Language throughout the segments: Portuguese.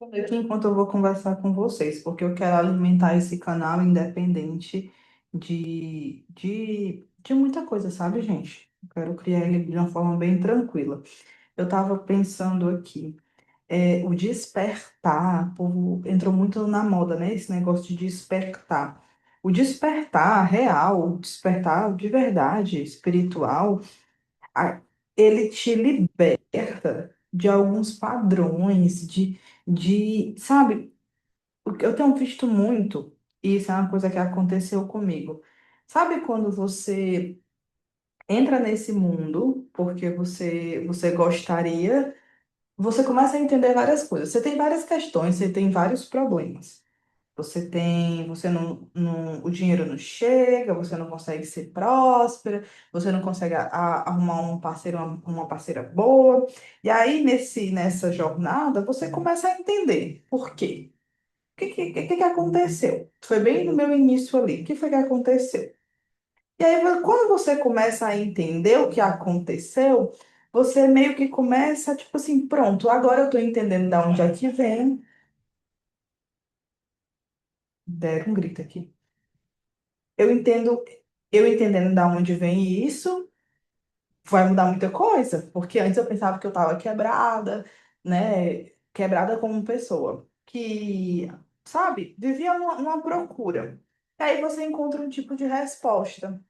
Aqui enquanto eu vou conversar com vocês, porque eu quero alimentar esse canal independente de muita coisa, sabe, gente? Eu quero criar ele de uma forma bem tranquila. Eu estava pensando aqui, o despertar, o povo entrou muito na moda, né? Esse negócio de despertar. O despertar real, o despertar de verdade, espiritual, a- ele te liberta de alguns padrões, sabe? O que eu tenho visto muito, e isso é uma coisa que aconteceu comigo. Sabe quando você entra nesse mundo porque você gostaria, você começa a entender várias coisas. Você tem várias questões, você tem vários problemas. O dinheiro não chega, você não consegue ser próspera, você não consegue arrumar um parceiro, uma parceira boa. E aí, nessa jornada, você começa a entender por quê. O que aconteceu? Foi bem no meu início ali. O que foi que aconteceu? E aí, quando você começa a entender o que aconteceu, você meio que começa, tipo assim, pronto, agora eu tô entendendo de onde é que vem. Deram um grito aqui. Eu entendo, eu entendendo de onde vem isso, vai mudar muita coisa, porque antes eu pensava que eu estava quebrada, né? Quebrada como pessoa, que, sabe, vivia uma procura. E aí você encontra um tipo de resposta.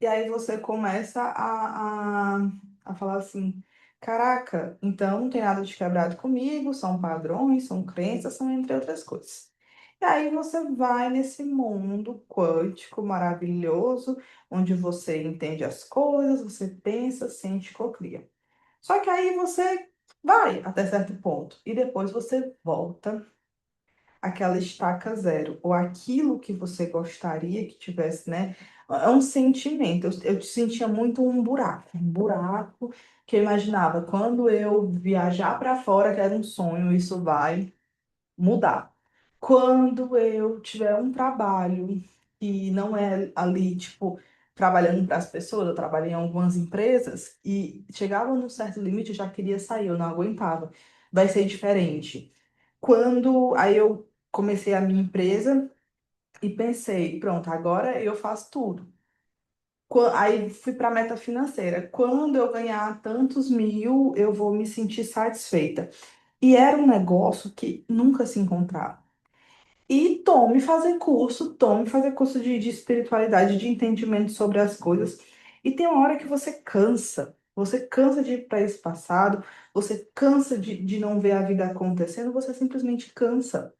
E aí você começa a falar assim: caraca, então não tem nada de quebrado comigo, são padrões, são crenças, são entre outras coisas. E aí você vai nesse mundo quântico maravilhoso, onde você entende as coisas, você pensa, sente, cocria. Só que aí você vai até certo ponto e depois você volta àquela estaca zero, ou aquilo que você gostaria que tivesse, né? É um sentimento. Eu sentia muito um buraco que eu imaginava quando eu viajar para fora, que era um sonho, isso vai mudar. Quando eu tiver um trabalho que não é ali, tipo, trabalhando para as pessoas, eu trabalhei em algumas empresas e chegava num certo limite, eu já queria sair, eu não aguentava. Vai ser diferente. Quando aí eu comecei a minha empresa e pensei, pronto, agora eu faço tudo. Aí fui para a meta financeira. Quando eu ganhar tantos mil, eu vou me sentir satisfeita. E era um negócio que nunca se encontrava. E tome fazer curso de espiritualidade, de entendimento sobre as coisas. E tem uma hora que você cansa de ir para esse passado, você cansa de não ver a vida acontecendo, você simplesmente cansa.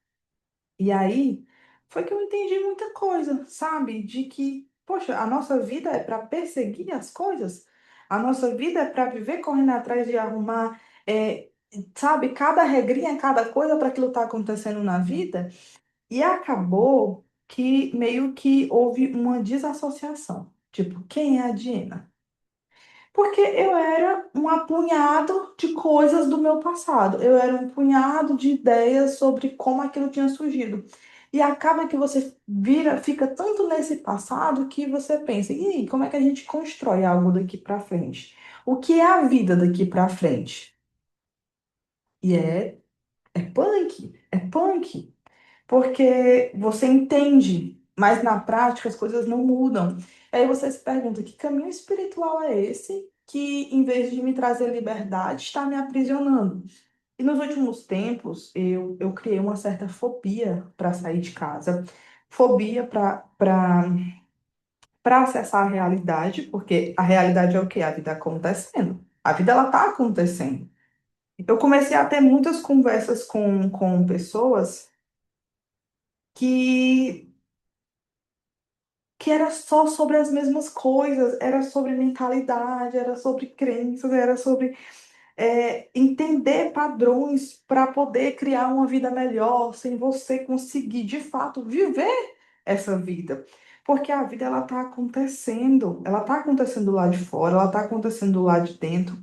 E aí foi que eu entendi muita coisa, sabe? De que, poxa, a nossa vida é para perseguir as coisas, a nossa vida é para viver correndo atrás de arrumar, sabe, cada regrinha, cada coisa para aquilo estar acontecendo na vida. E acabou que meio que houve uma desassociação. Tipo, quem é a Diana? Porque eu era um apunhado de coisas do meu passado. Eu era um punhado de ideias sobre como aquilo tinha surgido. E acaba que você fica tanto nesse passado que você pensa, e aí, como é que a gente constrói algo daqui para frente? O que é a vida daqui para frente? E é punk, é punk. Porque você entende, mas na prática as coisas não mudam. Aí você se pergunta, que caminho espiritual é esse que, em vez de me trazer liberdade, está me aprisionando? E nos últimos tempos, eu criei uma certa fobia para sair de casa, fobia para acessar a realidade, porque a realidade é o quê? A vida acontecendo. A vida, ela está acontecendo. Eu comecei a ter muitas conversas com pessoas que era só sobre as mesmas coisas, era sobre mentalidade, era sobre crenças, era sobre entender padrões para poder criar uma vida melhor, sem você conseguir de fato viver essa vida. Porque a vida ela está acontecendo lá de fora, ela está acontecendo lá de dentro,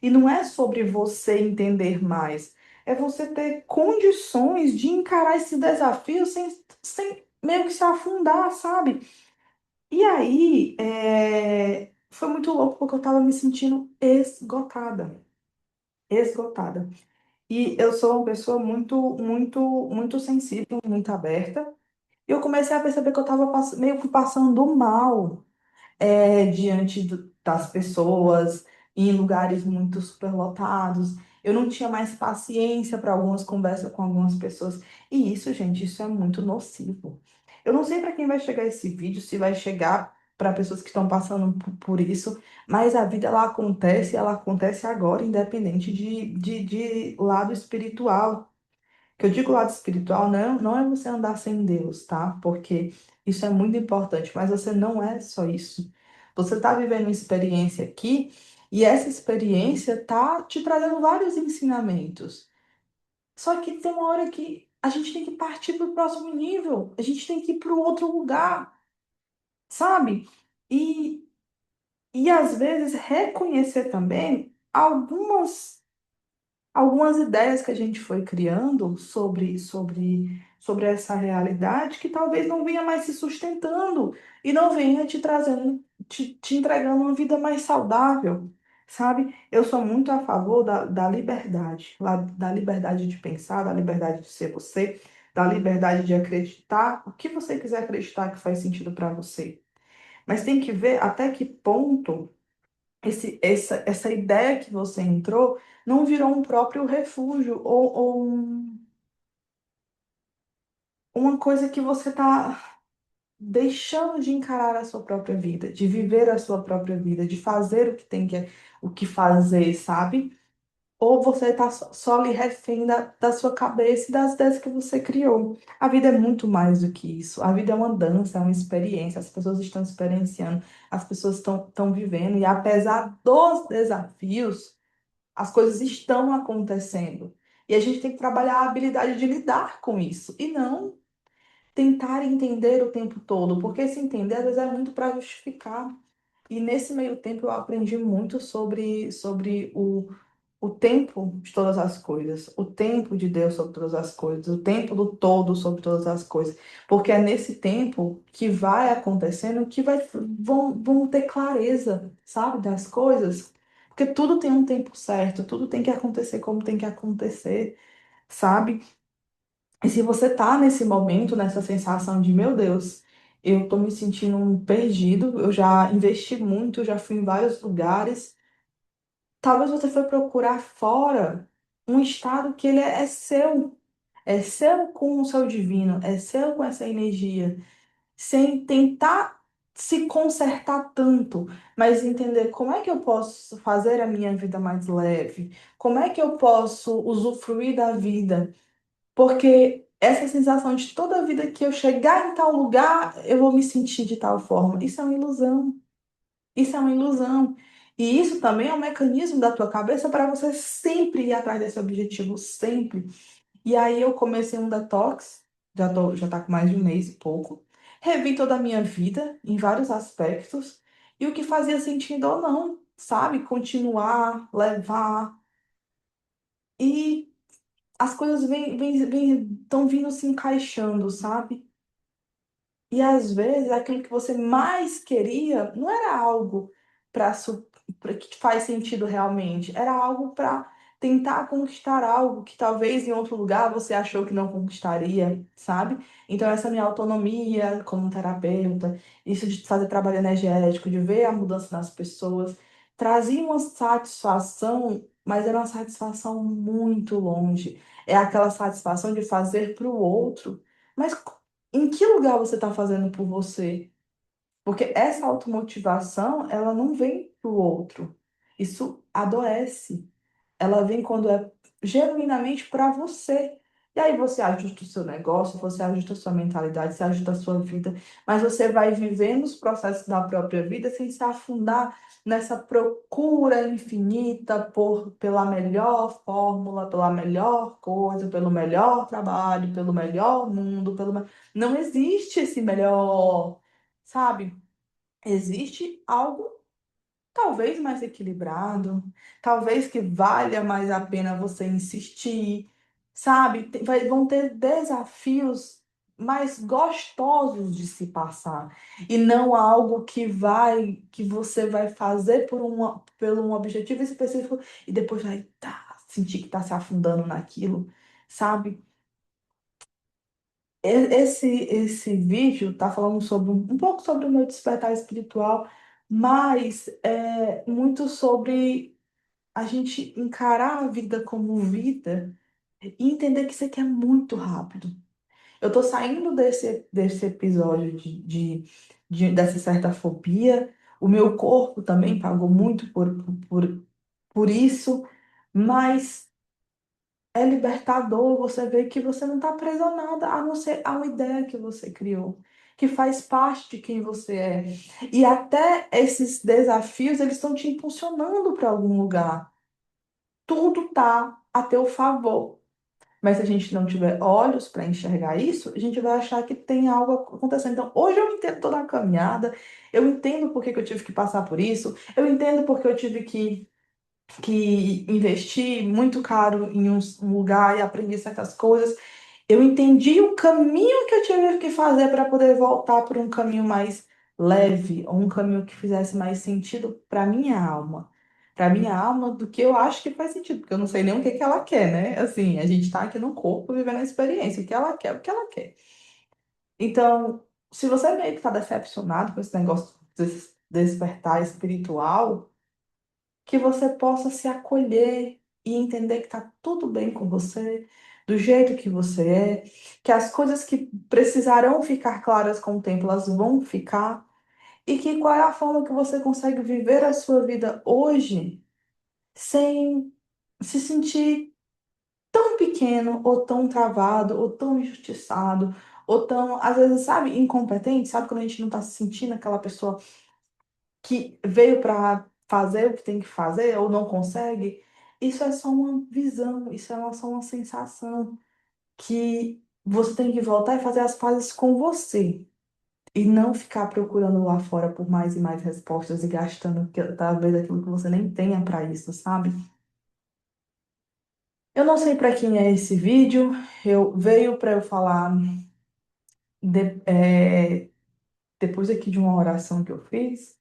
e não é sobre você entender mais, é você ter condições de encarar esse desafio sem meio que se afundar, sabe? E aí, foi muito louco porque eu tava me sentindo esgotada, esgotada. E eu sou uma pessoa muito sensível, muito aberta. E eu comecei a perceber que eu estava meio que passando mal diante das pessoas, em lugares muito superlotados. Eu não tinha mais paciência para algumas conversas com algumas pessoas. E isso, gente, isso é muito nocivo. Eu não sei para quem vai chegar esse vídeo, se vai chegar para pessoas que estão passando por isso, mas a vida ela acontece agora, independente de lado espiritual. Que eu digo lado espiritual não é você andar sem Deus, tá? Porque isso é muito importante, mas você não é só isso. Você está vivendo uma experiência aqui e essa experiência tá te trazendo vários ensinamentos. Só que tem uma hora que a gente tem que partir para o próximo nível, a gente tem que ir para o outro lugar, sabe? E, e às vezes reconhecer também algumas ideias que a gente foi criando sobre essa realidade que talvez não venha mais se sustentando e não venha te trazendo, te entregando uma vida mais saudável, sabe? Eu sou muito a favor da liberdade, da liberdade de pensar, da liberdade de ser você, da liberdade de acreditar o que você quiser acreditar que faz sentido para você. Mas tem que ver até que ponto essa ideia que você entrou não virou um próprio refúgio ou uma coisa que você está deixando de encarar a sua própria vida, de viver a sua própria vida, de fazer o que fazer, sabe? Ou você está só ali refém da sua cabeça e das ideias que você criou. A vida é muito mais do que isso. A vida é uma dança, é uma experiência. As pessoas estão experienciando, as pessoas estão vivendo. E apesar dos desafios, as coisas estão acontecendo. E a gente tem que trabalhar a habilidade de lidar com isso. E não tentar entender o tempo todo. Porque se entender, às vezes, é muito para justificar. E nesse meio tempo eu aprendi muito sobre o tempo de todas as coisas, o tempo de Deus sobre todas as coisas, o tempo do todo sobre todas as coisas. Porque é nesse tempo que vai acontecendo que vão ter clareza, sabe, das coisas. Porque tudo tem um tempo certo, tudo tem que acontecer como tem que acontecer, sabe? E se você tá nesse momento, nessa sensação de, meu Deus, eu tô me sentindo um perdido, eu já investi muito, já fui em vários lugares. Talvez você foi procurar fora um estado que ele é seu com o seu divino, é seu com essa energia, sem tentar se consertar tanto, mas entender como é que eu posso fazer a minha vida mais leve, como é que eu posso usufruir da vida, porque essa sensação de toda vida que eu chegar em tal lugar, eu vou me sentir de tal forma, isso é uma ilusão. Isso é uma ilusão. E isso também é um mecanismo da tua cabeça para você sempre ir atrás desse objetivo, sempre. E aí eu comecei um detox, já tá com mais de um mês e pouco. Revi toda a minha vida em vários aspectos e o que fazia sentido ou não, sabe? Continuar, levar. E as coisas estão vindo se encaixando, sabe? E às vezes aquilo que você mais queria não era algo para que faz sentido realmente, era algo para tentar conquistar algo que talvez em outro lugar você achou que não conquistaria, sabe? Então essa minha autonomia como terapeuta, isso de fazer trabalho energético, de ver a mudança nas pessoas, trazia uma satisfação, mas era uma satisfação muito longe. É aquela satisfação de fazer para o outro. Mas em que lugar você está fazendo por você? Porque essa automotivação, ela não vem do outro. Isso adoece. Ela vem quando é genuinamente para você. E aí você ajusta o seu negócio, você ajusta a sua mentalidade, você ajusta a sua vida, mas você vai vivendo os processos da própria vida sem se afundar nessa procura infinita pela melhor fórmula, pela melhor coisa, pelo melhor trabalho, pelo melhor mundo, não existe esse melhor, sabe? Existe algo talvez mais equilibrado, talvez que valha mais a pena você insistir, sabe? Vão ter desafios mais gostosos de se passar e não algo que você vai fazer por um objetivo específico e depois vai, tá. sentir que está se afundando naquilo, sabe? Esse vídeo tá falando sobre um pouco sobre o meu despertar espiritual, mas é muito sobre a gente encarar a vida como vida e entender que isso aqui é muito rápido. Eu tô saindo desse episódio dessa certa fobia. O meu corpo também pagou muito por isso, mas é libertador você ver que você não está preso a nada, a não ser a uma ideia que você criou, que faz parte de quem você é. E até esses desafios, eles estão te impulsionando para algum lugar. Tudo tá a teu favor. Mas se a gente não tiver olhos para enxergar isso, a gente vai achar que tem algo acontecendo. Então, hoje eu entendo toda a caminhada, eu entendo por que que eu tive que passar por isso, eu entendo porque eu tive que investi muito caro em um lugar e aprendi certas coisas. Eu entendi o caminho que eu tive que fazer para poder voltar por um caminho mais leve, ou um caminho que fizesse mais sentido para minha alma. Para minha alma, do que eu acho que faz sentido, porque eu não sei nem o que que ela quer, né? Assim, a gente está aqui no corpo vivendo a experiência, o que ela quer, o que ela quer. Então, se você meio que está decepcionado com esse negócio desse despertar espiritual, que você possa se acolher e entender que está tudo bem com você, do jeito que você é, que as coisas que precisarão ficar claras com o tempo, elas vão ficar, e que qual é a forma que você consegue viver a sua vida hoje sem se sentir tão pequeno, ou tão travado, ou tão injustiçado, ou tão, às vezes, sabe, incompetente, sabe quando a gente não está se sentindo aquela pessoa que veio para fazer o que tem que fazer ou não consegue, isso é só uma visão, isso é só uma sensação que você tem que voltar e fazer as pazes com você e não ficar procurando lá fora por mais e mais respostas e gastando talvez aquilo que você nem tenha para isso, sabe? Eu não sei para quem é esse vídeo, eu veio para eu falar depois aqui de uma oração que eu fiz.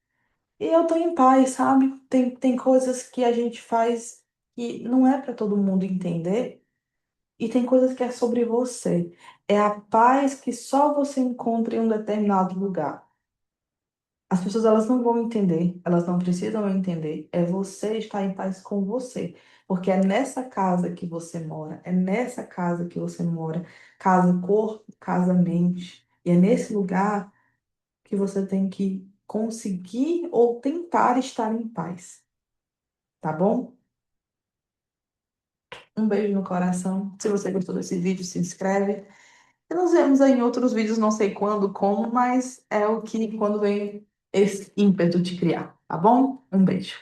E eu tô em paz, sabe? Tem coisas que a gente faz que não é para todo mundo entender, e tem coisas que é sobre você. É a paz que só você encontra em um determinado lugar. As pessoas elas não vão entender, elas não precisam entender. É você estar em paz com você, porque é nessa casa que você mora, é nessa casa que você mora, casa corpo, casa mente. E é nesse lugar que você tem que conseguir ou tentar estar em paz. Tá bom? Um beijo no coração. Se você gostou desse vídeo, se inscreve. E nos vemos aí em outros vídeos, não sei quando, como, mas é o que quando vem esse ímpeto de criar, tá bom? Um beijo.